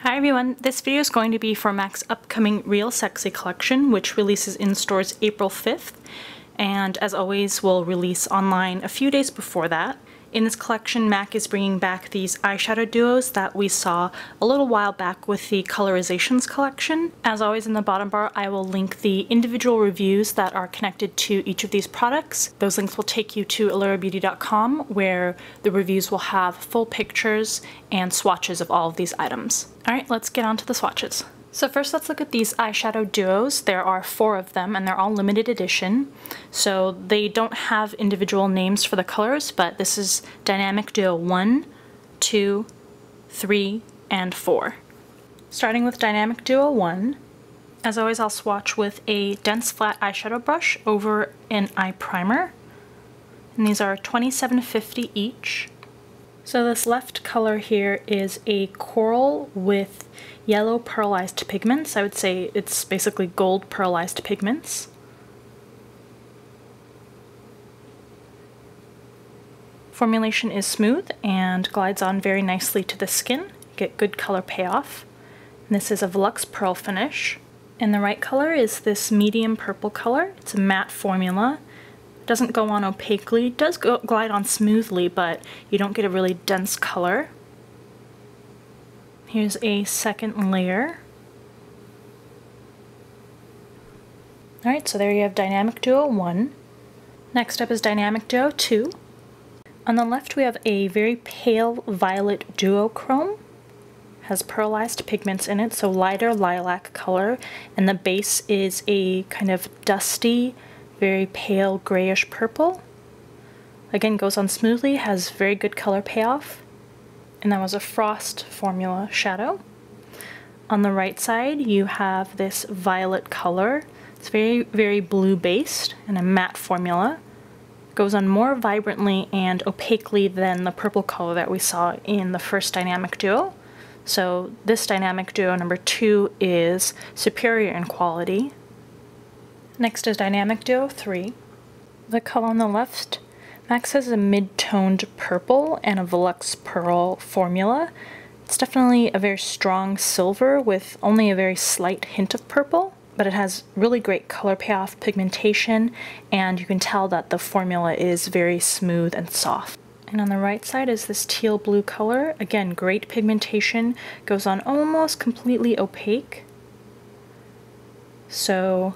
Hi everyone, this video is going to be for MAC's upcoming Real Sexy collection, which releases in stores April 5th, and as always will release online a few days before that. In this collection, MAC is bringing back these eyeshadow duos that we saw a little while back with the Colorizations collection. As always, in the bottom bar I will link the individual reviews that are connected to each of these products. Those links will take you to allurabeauty.com, where the reviews will have full pictures and swatches of all of these items. Alright, let's get on to the swatches. So first let's look at these eyeshadow duos. There are 4 of them and they're all limited edition. So they don't have individual names for the colors, but this is Dynamic Duo 1, 2, 3, and 4. Starting with Dynamic Duo 1, as always I'll swatch with a dense flat eyeshadow brush over an eye primer. And these are $27.50 each. So this left color here is a coral with yellow pearlized pigments. I would say it's basically gold pearlized pigments. Formulation is smooth and glides on very nicely to the skin. Get good color payoff. And this is a Volux Pearl finish. And the right color is this medium purple color. It's a matte formula. Doesn't go on opaquely, does glide on smoothly, but you don't get a really dense color. Here's a second layer. Alright, so there you have Dynamic Duo 1. Next up is Dynamic Duo 2. On the left we have a very pale violet duochrome. Has pearlized pigments in it, so lighter lilac color, and the base is a kind of dusty, very pale grayish purple. Again, goes on smoothly, has very good color payoff. And that was a Frost formula shadow. On the right side you have this violet color. It's very blue based and a matte formula. Goes on more vibrantly and opaquely than the purple color that we saw in the first Dynamic Duo. So this Dynamic Duo number 2 is superior in quality. Next is Dynamic Duo 3. The color on the left, MAC has a mid-toned purple and a Volux Pearl formula. It's definitely a very strong silver with only a very slight hint of purple, but it has really great color payoff, pigmentation, and you can tell that the formula is very smooth and soft. And on the right side is this teal blue color. Again, great pigmentation, goes on almost completely opaque. So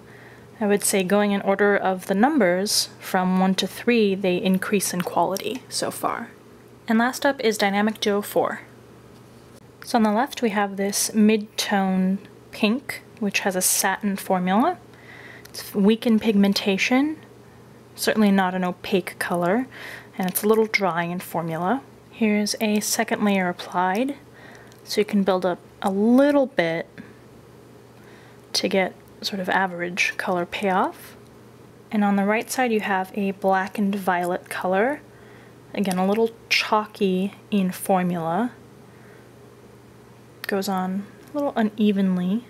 I would say, going in order of the numbers from 1 to 3, they increase in quality so far. And last up is Dynamic Duo 4. So on the left we have this mid-tone pink, which has a satin formula. It's weak in pigmentation, certainly not an opaque color, and it's a little dry in formula. Here's a second layer applied, so you can build up a little bit to get sort of average color payoff. And on the right side you have a black and violet color. Again, a little chalky in formula. Goes on a little unevenly.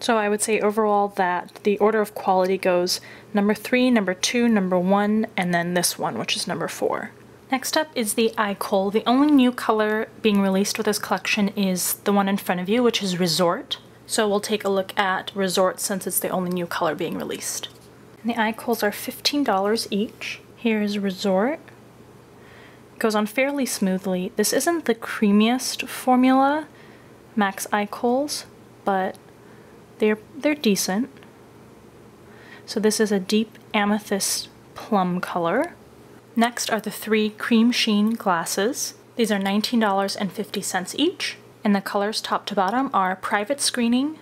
So I would say overall that the order of quality goes number 3, number 2, number 1, and then this one, which is number 4. Next up is the Kohl. The only new color being released with this collection is the one in front of you, which is Resort. So we'll take a look at Resort since it's the only new color being released. And the Kohls are $15 each. Here's Resort. It goes on fairly smoothly. This isn't the creamiest formula, MAC's Kohls, but they're decent. So this is a deep amethyst plum color. Next are the 3 cream sheen glasses. These are $19.50 each, and the colors top to bottom are Private Screening,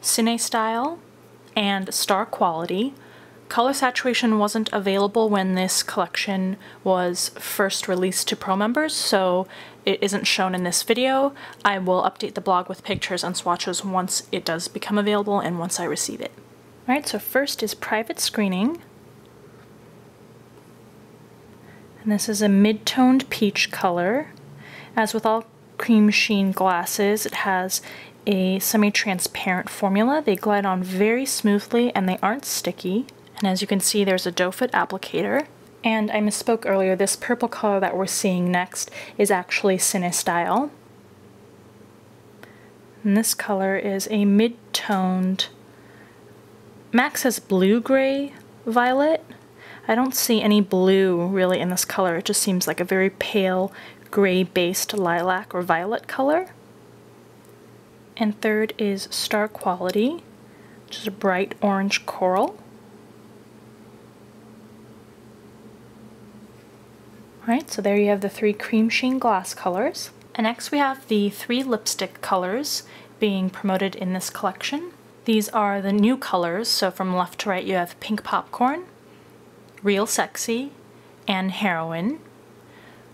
Sinha Style, and Star Quality. Color saturation wasn't available when this collection was first released to Pro members, so it isn't shown in this video. I will update the blog with pictures and swatches once it does become available and once I receive it. Alright, so first is Private Screening. And this is a mid-toned peach color. As with all cream sheen glasses, it has a semi-transparent formula. They glide on very smoothly and they aren't sticky. And as you can see, there's a doe foot applicator. And I misspoke earlier, this purple color that we're seeing next is actually Sinha Style. And this color is a mid-toned, Max says blue-gray violet. I don't see any blue really in this color, it just seems like a very pale gray-based lilac or violet color. And third is Star Quality, which is a bright orange coral. Alright, so there you have the 3 cream sheen gloss colors. And next we have the 3 lipstick colors being promoted in this collection. These are the new colors, so from left to right you have Pink Popcorn, Real Sexy, and Heroin.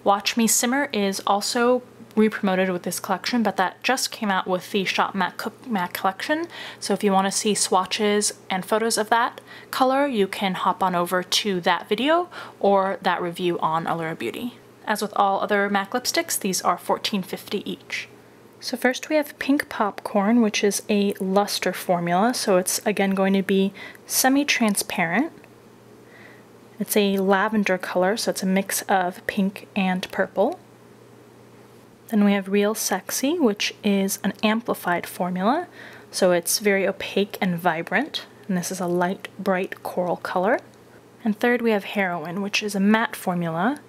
Watch Me Simmer is also re-promoted with this collection, but that just came out with the Shop Matte Cook Matte collection, so if you want to see swatches and photos of that color, you can hop on over to that video or that review on Allura Beauty. As with all other MAC lipsticks, these are $14.50 each. So first we have Pink Popcorn, which is a luster formula, so it's again going to be semi-transparent. It's a lavender color, so it's a mix of pink and purple. Then we have Real Sexy, which is an amplified formula, so it's very opaque and vibrant, and this is a light, bright coral color. And third we have Heroin, which is a matte formula.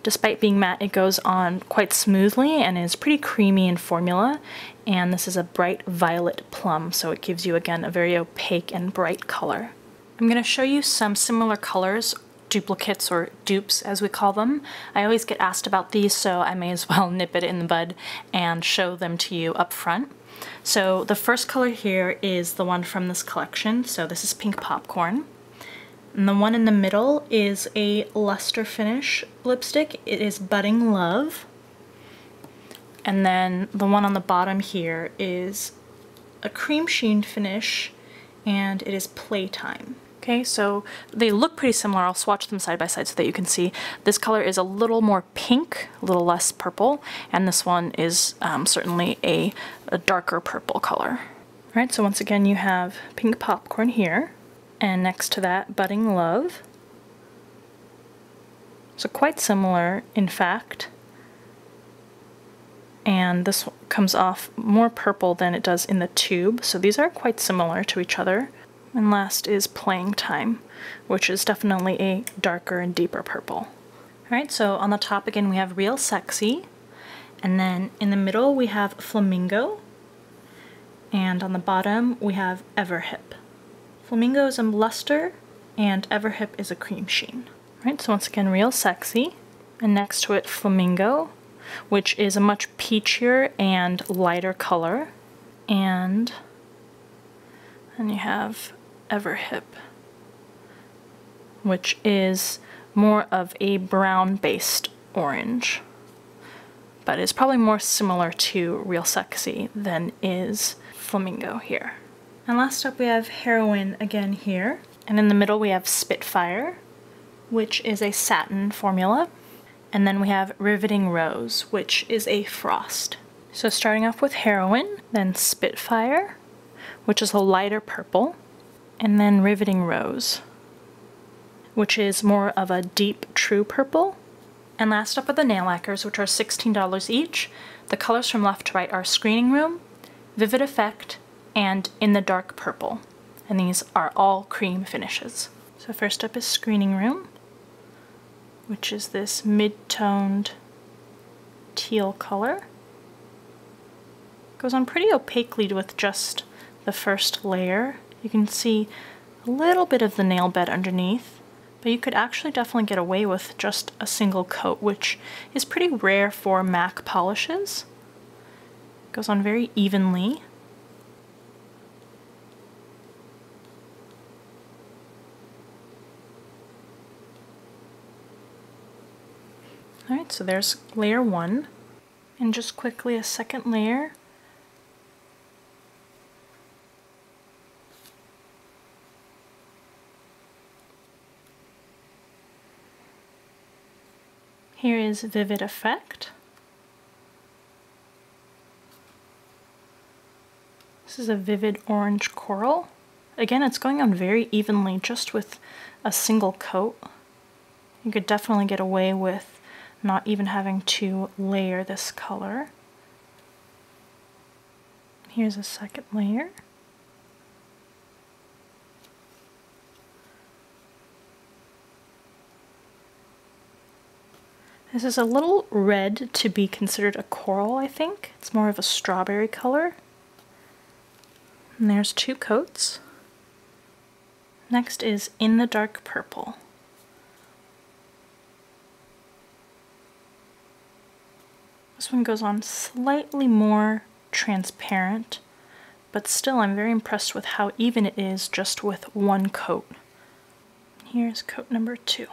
Despite being matte, it goes on quite smoothly and is pretty creamy in formula, and this is a bright violet plum, so it gives you again a very opaque and bright color. I'm going to show you some similar colors, duplicates or dupes as we call them. I always get asked about these, so I may as well nip it in the bud and show them to you up front. So the first color here is the one from this collection, so this is Pink Popcorn. And the one in the middle is a luster finish lipstick. It is Budding Love. And then the one on the bottom here is a cream sheen finish, and it is Playtime. Okay, so they look pretty similar. I'll swatch them side by side so that you can see. This color is a little more pink, a little less purple, and this one is certainly a darker purple color. All right, so once again you have Pink Popcorn here, and next to that Budding Love. So quite similar, in fact. And this comes off more purple than it does in the tube, so these are quite similar to each other. And last is Playing Time, which is definitely a darker and deeper purple. Alright, so on the top again we have Real Sexy, and then in the middle we have Flamingo, and on the bottom we have Everhip. Flamingo is a luster, and Everhip is a cream sheen. Alright, so once again Real Sexy, and next to it Flamingo, which is a much peachier and lighter color, and then you have Everhip, which is more of a brown-based orange, but is probably more similar to Real Sexy than is Flamingo here. And last up we have Heroin again here, and in the middle we have Spitfire, which is a satin formula, and then we have Riveting Rose, which is a frost. So starting off with Heroin, then Spitfire, which is a lighter purple, and then Riveting Rose, which is more of a deep true purple. And last up are the nail lacquers, which are $16 each. The colors from left to right are Screening Room, Vivid Effect, and In the Dark Purple. And these are all cream finishes. So first up is Screening Room, which is this mid-toned teal color. Goes on pretty opaquely with just the first layer. You can see a little bit of the nail bed underneath, but you could actually definitely get away with just a single coat, which is pretty rare for MAC polishes. Goes on very evenly. Alright, so there's layer one, and just quickly a second layer. Here is Vivid Effect. This is a vivid orange coral. Again, it's going on very evenly just with a single coat. You could definitely get away with not even having to layer this color. Here's a second layer. This is a little red to be considered a coral, I think. It's more of a strawberry color. And there's 2 coats. Next is In the Dark Purple. This one goes on slightly more transparent, but still I'm very impressed with how even it is just with 1 coat. Here's coat number 2.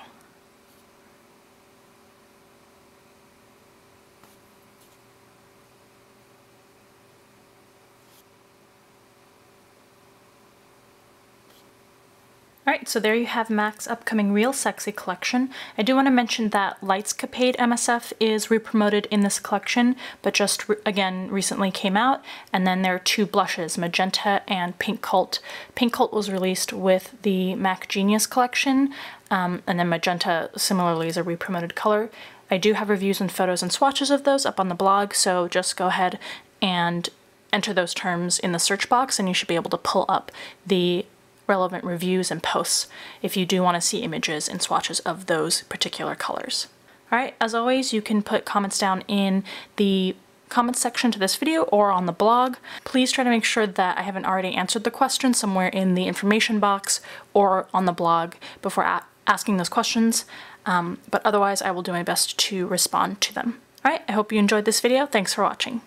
Alright, so there you have MAC's upcoming Real Sexy collection. I do want to mention that Lightscapade MSF is re-promoted in this collection, but just again recently came out. And then there are 2 blushes, Magenta and Pink Cult. Pink Cult was released with the MAC Genius collection, and then Magenta similarly is a re-promoted color. I do have reviews and photos and swatches of those up on the blog, so just go ahead and enter those terms in the search box and you should be able to pull up the relevant reviews and posts if you do want to see images and swatches of those particular colors. Alright, as always, you can put comments down in the comments section to this video or on the blog. Please try to make sure that I haven't already answered the question somewhere in the information box or on the blog before asking those questions, but otherwise I will do my best to respond to them. Alright, I hope you enjoyed this video. Thanks for watching.